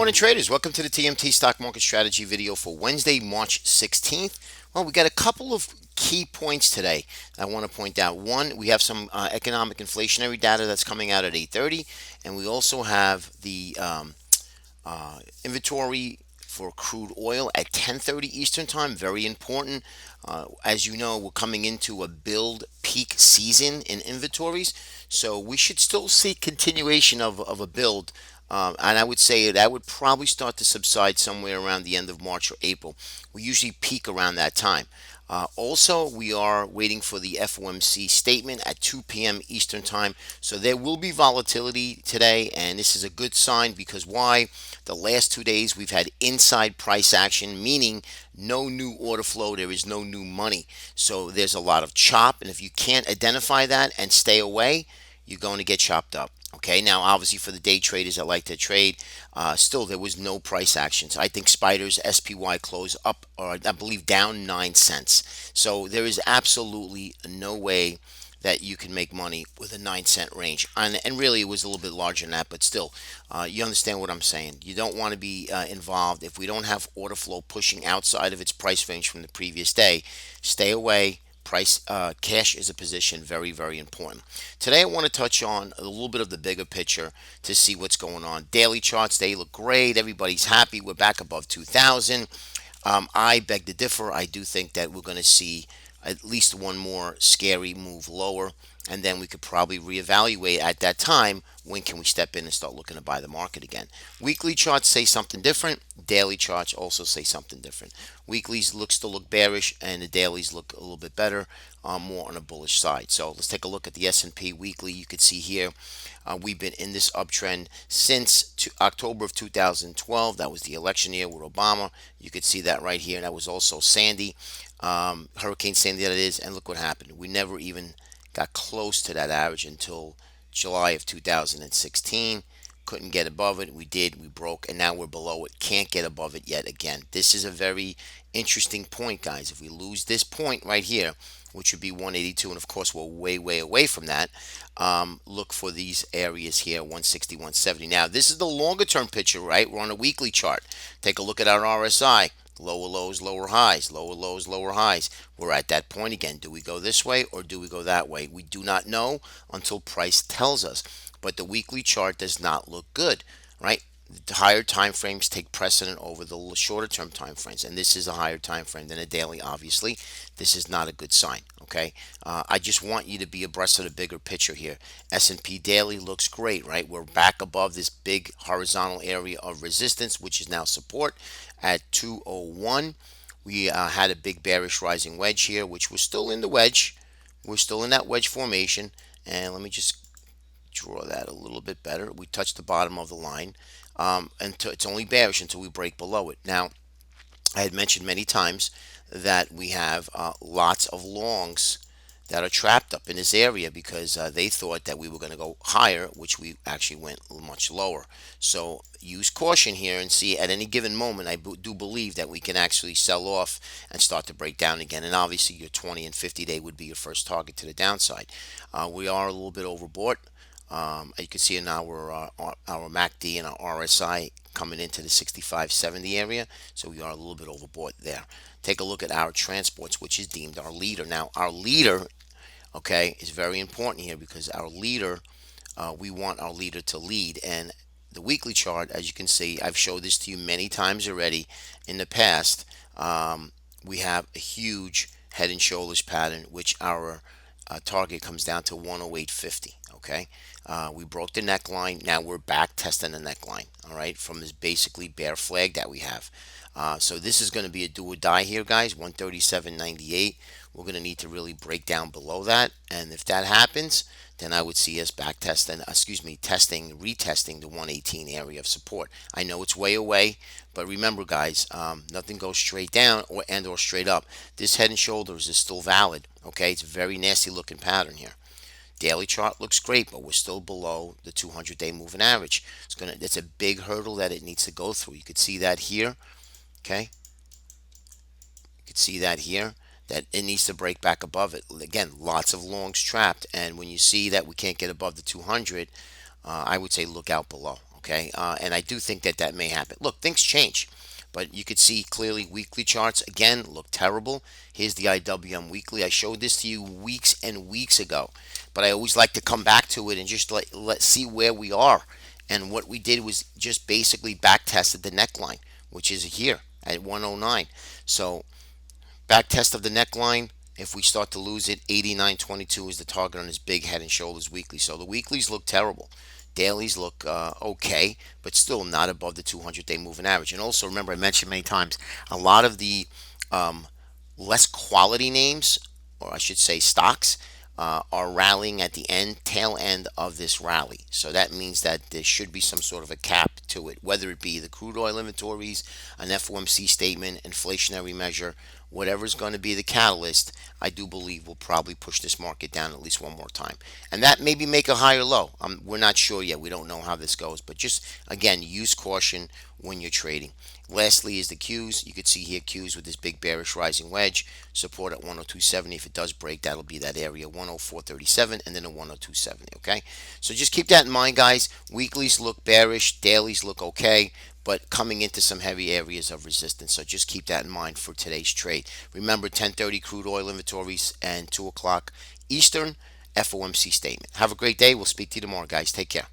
morning, traders. Welcome to the TMT Stock Market Strategy video for Wednesday, March 16th. Well, we got a couple of key points today I want to point out. One, we have some economic inflationary data that's coming out at 8:30, and we also have the inventory for crude oil at 10:30 Eastern Time. Very important. As you know, we're coming into a build peak season in inventories, so we should still see continuation of a build. And I would say that would probably start to subside somewhere around the end of March or April. We usually peak around that time. Also, we are waiting for the FOMC statement at 2 p.m. Eastern Time. So there will be volatility today, and this is a good sign because why? The last 2 days we've had inside price action, meaning no new order flow, there is no new money. So there's a lot of chop, and if you can't identify that and stay away, you're going to get chopped up. Okay, now obviously for the day traders that like to trade, still there was no price actions. I think Spiders SPY closed up, or I believe down 9 cents. So there is absolutely no way that you can make money with a 9 cent range. And really, it was a little bit larger than that, but still, you understand what I'm saying. You don't want to be involved if we don't have order flow pushing outside of its price range from the previous day. Stay away. Price cash is a position, very, very important. Today I want to touch on a little bit of the bigger picture to see what's going on. Daily charts, they look great. Everybody's happy. We're back above 2,000. I beg to differ. I do think that we're going to see at least one more scary move lower, and then we could probably reevaluate at that time when can we step in and start looking to buy the market again. Weekly charts say something different. Daily charts also say something different. Weeklies looks to look bearish, and the dailies look a little bit better, more on a bullish side. So let's take a look at the S&P weekly. You can see here we've been in this uptrend since October of 2012. That was the election year with Obama. You could see that right here. That was also Sandy, Hurricane Sandy that is, and look what happened. We never even got close to that average until July of 2016. Couldn't get above it. We did. We broke, and now we're below it. Can't get above it yet again. This is a very interesting point, guys. If we lose this point right here, which would be 182, and of course we're way, way away from that, look for these areas here, 160, 170. Now, this is the longer term picture, right? We're on a weekly chart. Take a look at our RSI. Lower lows, lower highs, lower lows, lower highs. We're at that point again. Do we go this way or do we go that way? We do not know until price tells us. But the weekly chart does not look good, right? The higher time frames take precedent over the shorter term time frames, and this is a higher time frame than a daily. Obviously, this is not a good sign. Okay, I just want you to be abreast of the bigger picture here. S&P daily looks great, right? We're back above this big horizontal area of resistance, which is now support at 201. We had a big bearish rising wedge here, which we're still in the wedge. We're still in that wedge formation, and let me just draw that a little bit better. We touched the bottom of the line, and it's only bearish until we break below it. Now, I had mentioned many times that we have lots of longs that are trapped up in this area because they thought that we were going to go higher, which we actually went much lower. So use caution here and see at any given moment. I do believe that we can actually sell off and start to break down again. And obviously your 20 and 50 day would be your first target to the downside. We are a little bit overbought. You can see in our MACD and our RSI coming into the 65-70 area, so we are a little bit overbought there. Take a look at our transports, which is deemed our leader. Now, our leader, okay, is very important here because our leader, we want our leader to lead. And the weekly chart, as you can see, I've showed this to you many times already in the past. We have a huge head and shoulders pattern, which our target comes down to 108.50. Okay, we broke the neckline. Now we're back testing the neckline. All right, from this basically bear flag that we have. So this is going to be a do or die here, guys. 137.98. We're going to need to really break down below that, and if that happens, then I would see us back testing, retesting the 118 area of support. I know it's way away, but remember, guys, nothing goes straight down or straight up. This head and shoulders is still valid. Okay, it's a very nasty looking pattern here. Daily chart looks great, but we're still below the 200-day moving average. It's a big hurdle that it needs to go through. You could see that here. Okay, you could see that here, that it needs to break back above it. Again, lots of longs trapped, and when you see that we can't get above the 200, I would say look out below. Okay, and I do think that that may happen. Look, things change, but you could see clearly weekly charts again look terrible. Here's the IWM weekly. I showed this to you weeks and weeks ago, but I always like to come back to it and just let see where we are. And what we did was just basically back tested the neckline, which is here at 109. So back test of the neckline. If we start to lose it, 89.22 is the target on his big head and shoulders weekly. So the weeklies look terrible. Dailies look okay, but still not above the 200-day moving average. And also remember, I mentioned many times, a lot of the um, less quality names, or I should say stocks, are rallying at the tail end of this rally. So that means that there should be some sort of a cap to it, whether it be the crude oil inventories, an FOMC statement, inflationary measure, whatever is going to be the catalyst. I do believe will probably push this market down at least one more time, and that maybe make a higher low. We're not sure yet. We don't know how this goes, but just again, use caution when you're trading. Lastly is the Qs. You could see here Qs with this big bearish rising wedge, support at 102.70. If it does break, that'll be that area 104.37 and then a 102.70. Okay, so just keep that in mind, guys. Weeklies look bearish, dailies look okay, but coming into some heavy areas of resistance. So just keep that in mind for today's trade. Remember, 10:30 crude oil inventories and 2 o'clock Eastern FOMC statement. Have a great day. We'll speak to you tomorrow, guys. Take care.